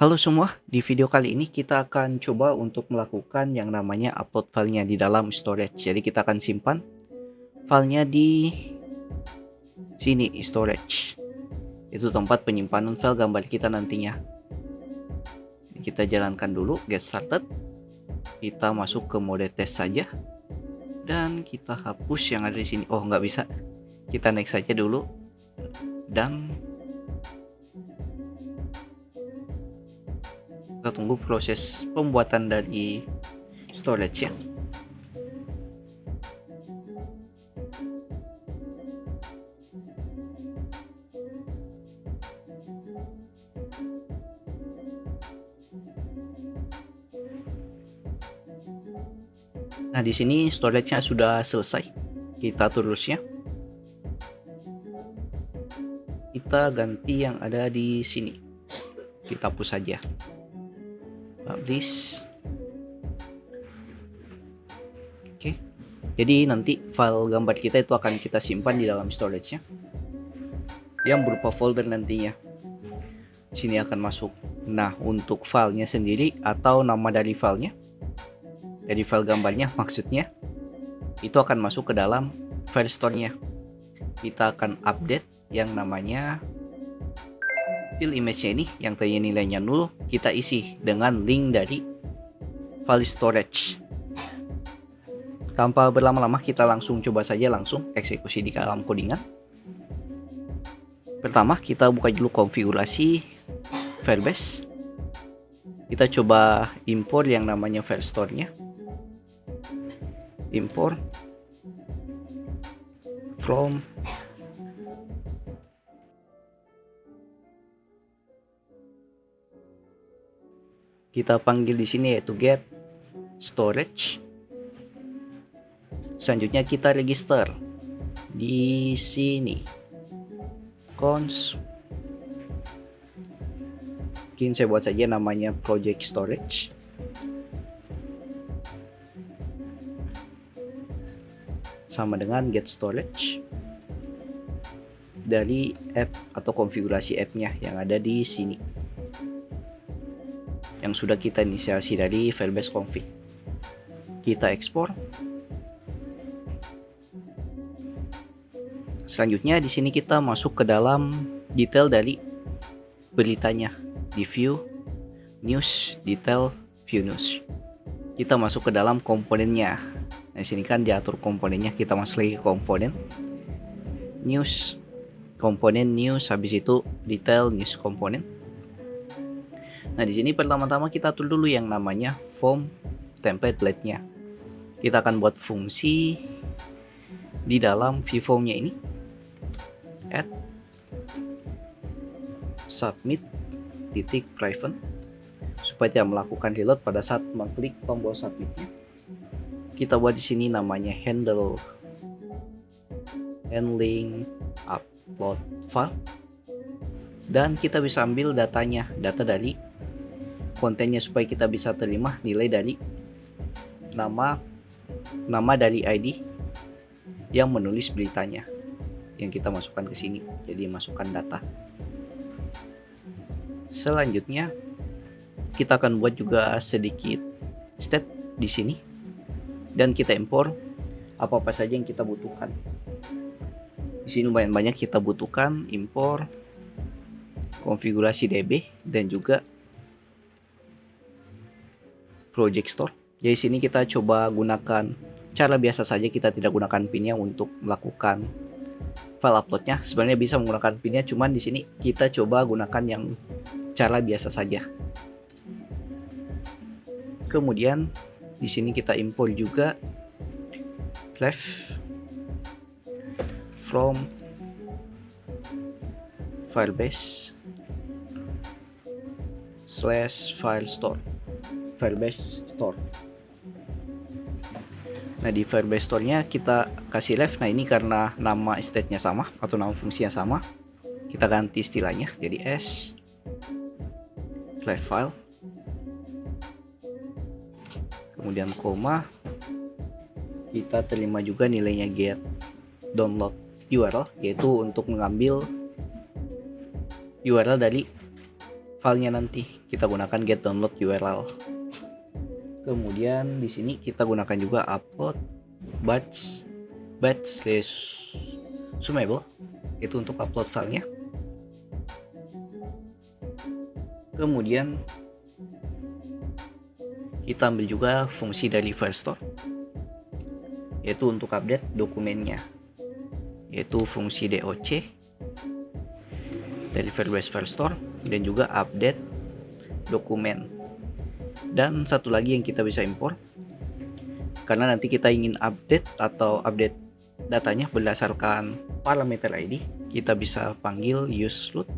Halo semua, di video kali ini kita akan coba untuk melakukan yang namanya upload filenya di dalam storage. Jadi kita akan simpan filenya di sini, storage. Itu tempat penyimpanan file gambar kita nantinya. Kita jalankan dulu, get started. Kita masuk ke mode tes saja. Dan kita hapus yang ada di sini. Oh, nggak bisa. Kita next saja dulu. Dan kita tunggu proses pembuatan dari storage ya. Nah, di sini storage-nya sudah selesai. Kita terusnya. Kita ganti yang ada di sini. Kita hapus saja. Publish. Oke. Jadi nanti file gambar kita itu akan kita simpan di dalam storage-nya. Yang berupa folder nantinya. Sini akan masuk. Nah, untuk filenya sendiri atau nama dari filenya, dari file gambarnya maksudnya, itu akan masuk ke dalam file store-nya. Kita akan update yang namanya file image-nya ini, yang tadinya nilainya 0, kita isi dengan link dari file storage. Tanpa berlama-lama, kita langsung coba saja langsung eksekusi di dalam codingan. Pertama, kita buka dulu konfigurasi Firebase. Kita coba import yang namanya file store-nya. Import from kita panggil di sini yaitu get storage. Selanjutnya kita register di sini cons. Mungkin saya buat saja namanya project storage. Sama dengan get storage dari app atau konfigurasi app-nya yang ada di sini, yang sudah kita inisiasi dari Firebase config. Kita ekspor. Selanjutnya di sini kita masuk ke dalam detail dari beritanya di view news, detail view news. Kita masuk ke dalam komponennya. Nah, sini kan diatur komponennya, kita masuk lagi ke komponen news, komponen news, habis itu detail news komponen. Nah, di sini pertama-tama kita atur dulu yang namanya form template-nya. Kita akan buat fungsi di dalam view form-nya ini. Add submit private supaya melakukan reload pada saat mengklik tombol submitnya. Kita buat di sini namanya handling upload file, dan kita bisa ambil datanya, data dari kontennya supaya kita bisa terima nilai dari nama dari ID yang menulis beritanya yang kita masukkan ke sini. Jadi masukkan data. Selanjutnya kita akan buat juga sedikit state di sini dan kita import apa-apa saja yang kita butuhkan. Di sini lumayan banyak kita butuhkan, import konfigurasi DB dan juga project store. Jadi sini kita coba gunakan cara biasa saja, kita tidak gunakan pinnya untuk melakukan file uploadnya. Sebenarnya bisa menggunakan pinnya, cuman di sini kita coba gunakan yang cara biasa saja. Kemudian di sini kita import juga clef from Firebase /file store, Firebase store. Nah, di Firebase store-nya kita kasih left. Nah, ini karena nama state-nya sama atau nama fungsinya sama, kita ganti istilahnya jadi s clef file, kemudian koma, kita terima juga nilainya get download URL, yaitu untuk mengambil URL dari filenya nanti. Kita gunakan get download URL. Kemudian di sini kita gunakan juga upload batch summable, itu untuk upload filenya. Kemudian kita ambil juga fungsi dari FileStore, yaitu untuk update dokumennya, yaitu fungsi doc dari FileStore, dan juga update dokumen. Dan satu lagi yang kita bisa import, karena nanti kita ingin update datanya berdasarkan parameter ID, kita bisa panggil use root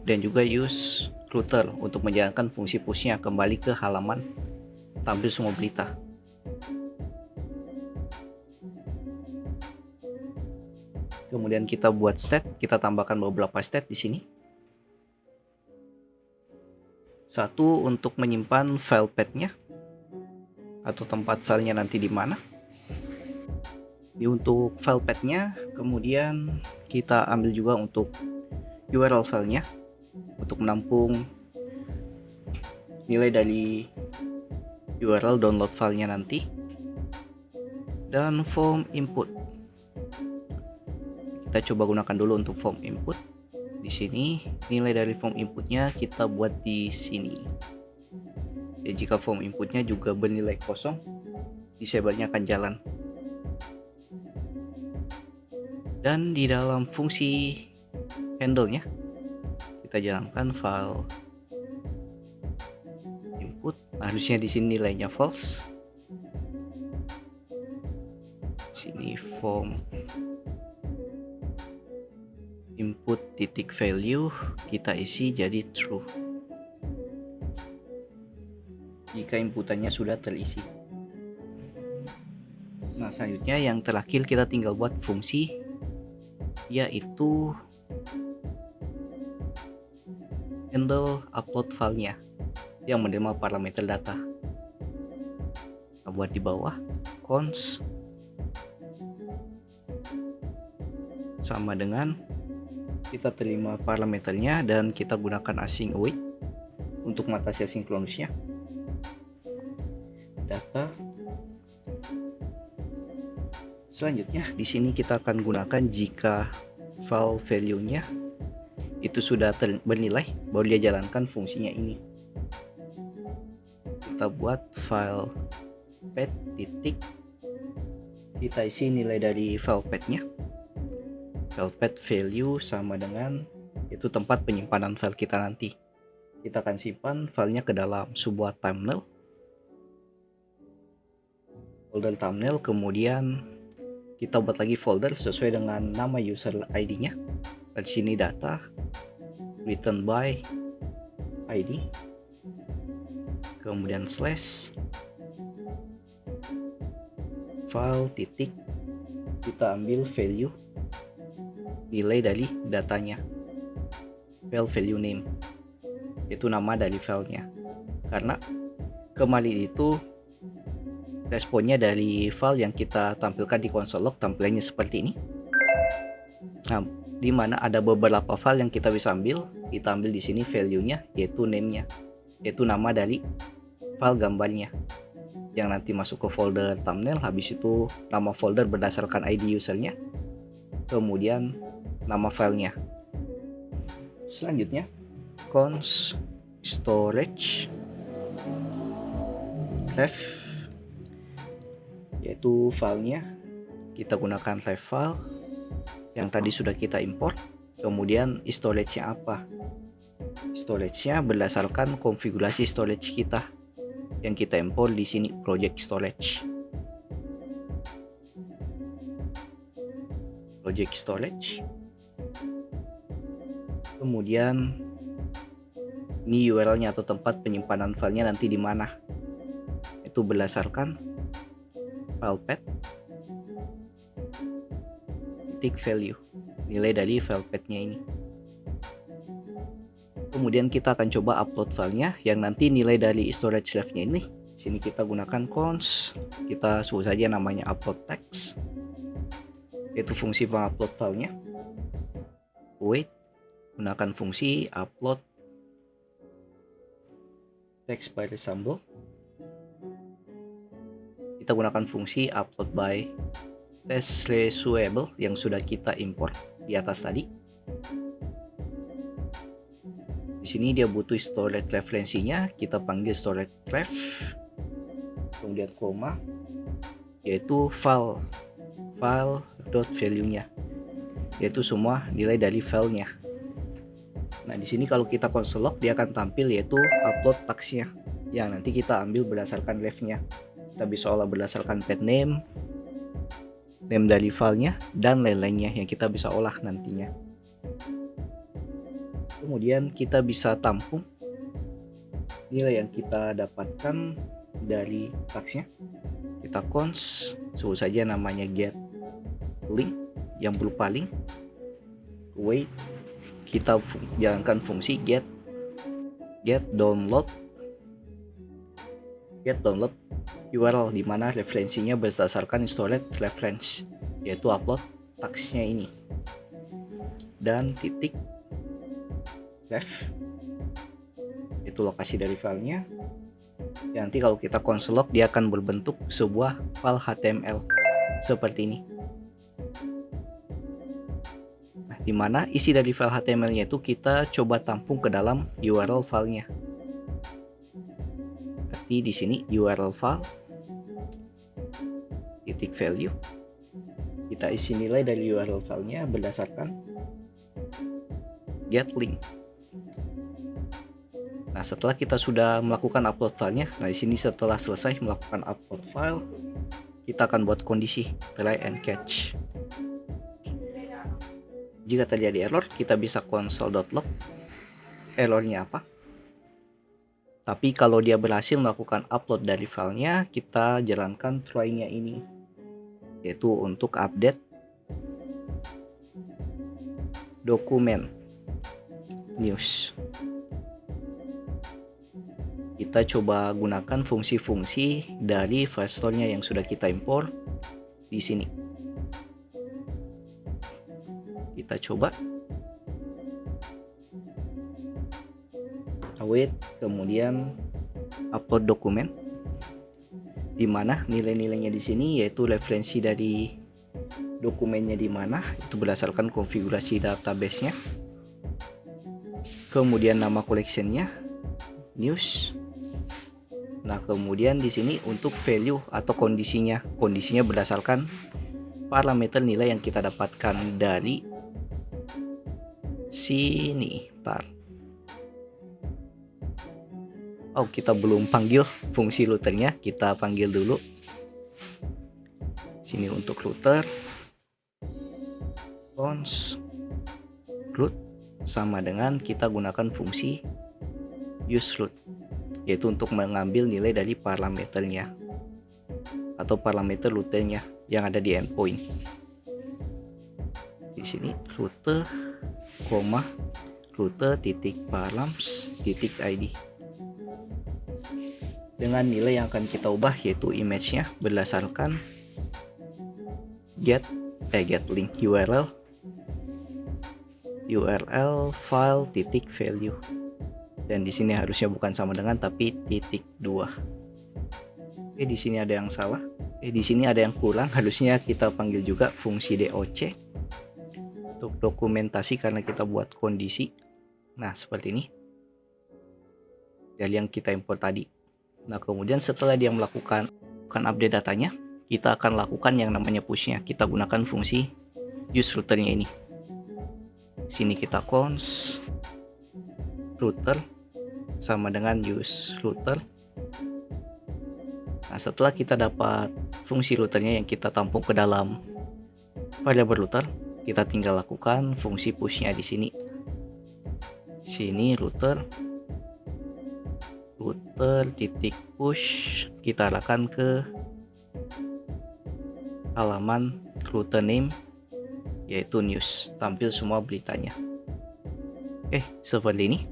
dan juga use router untuk menjalankan fungsi pushnya kembali ke halaman tampil semua berita. Kemudian kita buat state, kita tambahkan beberapa state di sini. Satu untuk menyimpan file path-nya atau tempat filenya nanti di mana. Untuk file path-nya, kemudian kita ambil juga untuk URL filenya untuk menampung nilai dari URL download filenya nanti. Dan form input, kita coba gunakan dulu untuk form input. Di sini nilai dari form inputnya kita buat di sini. Ya, jika form inputnya juga bernilai kosong, disable-nya akan jalan. Dan di dalam fungsi handle-nya kita jalankan file input, harusnya di sini nilainya false. Sini form input titik value kita isi jadi true jika inputannya sudah terisi. Nah, selanjutnya yang terakhir kita tinggal buat fungsi, yaitu handle upload filenya yang menerima parameter data. Kita buat di bawah const sama dengan kita terima parameternya dan kita gunakan async await untuk mengatasi asinkronusnya. Data. Selanjutnya di sini kita akan gunakan jika file value-nya itu sudah bernilai, baru dia jalankan fungsinya ini. Kita buat file path titik, kita isi nilai dari file path-nya. File path value sama dengan itu tempat penyimpanan file kita nanti. Kita akan simpan filenya ke dalam sebuah thumbnail, folder thumbnail. Kemudian kita buat lagi folder sesuai dengan nama user ID-nya. Di sini data written by ID, kemudian slash file titik, kita ambil value nilai dari datanya, file value name, itu nama dari filenya. Karena kemarin itu responnya dari file yang kita tampilkan di console log tampilannya seperti ini. Nah, di mana ada beberapa file yang kita bisa ambil, kita ambil di sini value-nya, yaitu name-nya, yaitu nama dari file gambarnya yang nanti masuk ke folder thumbnail. Habis itu nama folder berdasarkan ID usernya, kemudian nama filenya. Selanjutnya const storage ref, yaitu filenya kita gunakan ref file yang tadi sudah kita import. Kemudian storage-nya apa? Storage-nya berdasarkan konfigurasi storage kita yang kita import di sini, project storage. Project storage. Kemudian ini URL-nya atau tempat penyimpanan filenya nanti di mana. Itu berdasarkan file path titik value, nilai dari file path-nya ini. Kemudian kita akan coba upload filenya yang nanti nilai dari storage ref-nya ini. Sini kita gunakan const, kita sebut saja namanya upload text, yaitu fungsi pengupload filenya. Wait, gunakan fungsi upload text by resemble. Kita gunakan fungsi upload by test resuable yang sudah kita import di atas tadi. Di sini dia butuh storage referensinya, kita panggil storage ref, kemudian koma, yaitu file.value-nya, yaitu semua nilai dari filenya. Nah, di sini kalau kita console log dia akan tampil yaitu upload tagsnya yang nanti kita ambil berdasarkan refnya. Kita bisa olah berdasarkan path name dari filenya, dan lain-lainnya yang kita bisa olah nantinya. Kemudian kita bisa tampung nilai yang kita dapatkan dari tagsnya. Kita cons, sebut saja namanya get link yang berupa link. Wait, kita jalankan fungsi get download URL di mana referensinya berdasarkan storage reference, yaitu upload tagsnya ini, dan titik ref itu lokasi dari filenya. Nanti kalau kita console log dia akan berbentuk sebuah file HTML seperti ini. Nah, di mana isi dari file HTML-nya itu kita coba tampung ke dalam URL filenya. Seperti di sini URL file titik value. Kita isi nilai dari URL filenya berdasarkan get link. Nah, setelah kita sudah melakukan upload filenya, nah di sini setelah selesai melakukan upload file, kita akan buat kondisi try and catch. Jika terjadi error, kita bisa console.log errornya apa. Tapi kalau dia berhasil melakukan upload dari filenya, kita jalankan try-nya ini, yaitu untuk update dokumen news. Kita coba gunakan fungsi-fungsi dari file store-nya yang sudah kita import di sini. Kita coba await, kemudian upload dokumen, di mana nilai-nilainya di sini yaitu referensi dari dokumennya di mana itu berdasarkan konfigurasi database-nya. Kemudian nama collection-nya news. Nah, kemudian di sini untuk value atau kondisinya berdasarkan parameter nilai yang kita dapatkan dari sini. Oh, kita belum panggil fungsi routernya, kita panggil dulu. Sini untuk router cons root sama dengan kita gunakan fungsi use root, yaitu untuk mengambil nilai dari parameternya atau parameter routernya yang ada di endpoint. Di sini router, router titik params titik id dengan nilai yang akan kita ubah yaitu image-nya berdasarkan get link URL file titik value. Dan di sini harusnya bukan sama dengan tapi titik 2. Di sini ada yang salah. Di sini ada yang kurang. Harusnya kita panggil juga fungsi doc untuk dokumentasi karena kita buat kondisi. Nah, seperti ini. Dari yang kita import tadi. Nah, kemudian setelah dia melakukan update datanya, kita akan lakukan yang namanya push-nya. Kita gunakan fungsi use routernya ini. Sini kita cons router sama dengan use router. Nah, setelah kita dapat fungsi routernya yang kita tampung ke dalam variable router, kita tinggal lakukan fungsi pushnya di sini. Sini router titik push, kita arahkan ke halaman router name yaitu news, tampil semua beritanya. Seperti ini.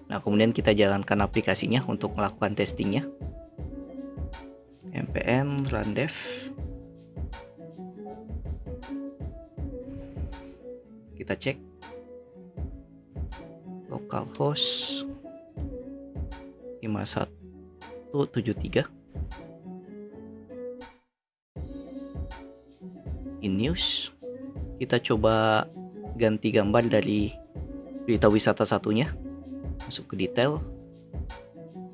Nah, kemudian kita jalankan aplikasinya untuk melakukan testingnya. npm run dev. Kita cek localhost 5173. In news, kita coba ganti gambar dari berita wisata satunya, masuk ke detail,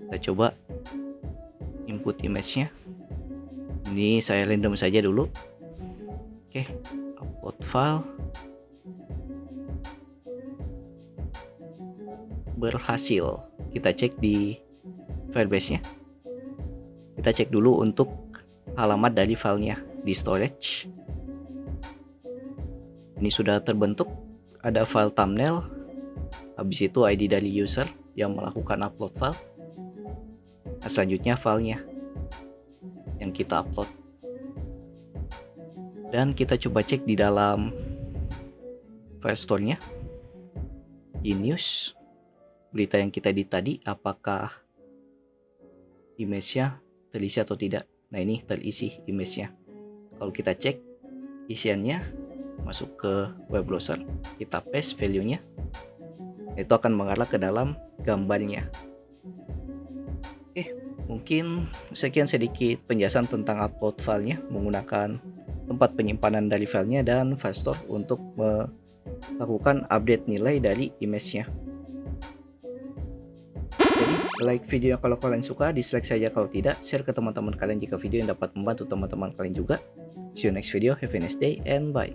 kita coba input image-nya. Ini saya random saja dulu. Oke, upload file. Berhasil. Kita cek di Firebase-nya. Kita cek dulu untuk alamat dari filenya di storage. Ini sudah terbentuk. Ada file thumbnail. Habis itu ID dari user yang melakukan upload file. Nah, selanjutnya filenya yang kita upload. Dan kita coba cek di dalam file store-nya. Di news, berita yang kita edit tadi, apakah image-nya terisi atau tidak. Nah, ini terisi image-nya. Kalau kita cek isiannya, masuk ke web browser, kita paste value-nya, itu akan mengarah ke dalam gambarnya. Oke, mungkin sekian sedikit penjelasan tentang upload filenya menggunakan tempat penyimpanan dari filenya dan file store untuk melakukan update nilai dari image-nya. Jadi like videonya kalau kalian suka, dislike saja kalau tidak, share ke teman-teman kalian jika video yang dapat membantu teman-teman kalian juga. See you next video, have a nice day and bye.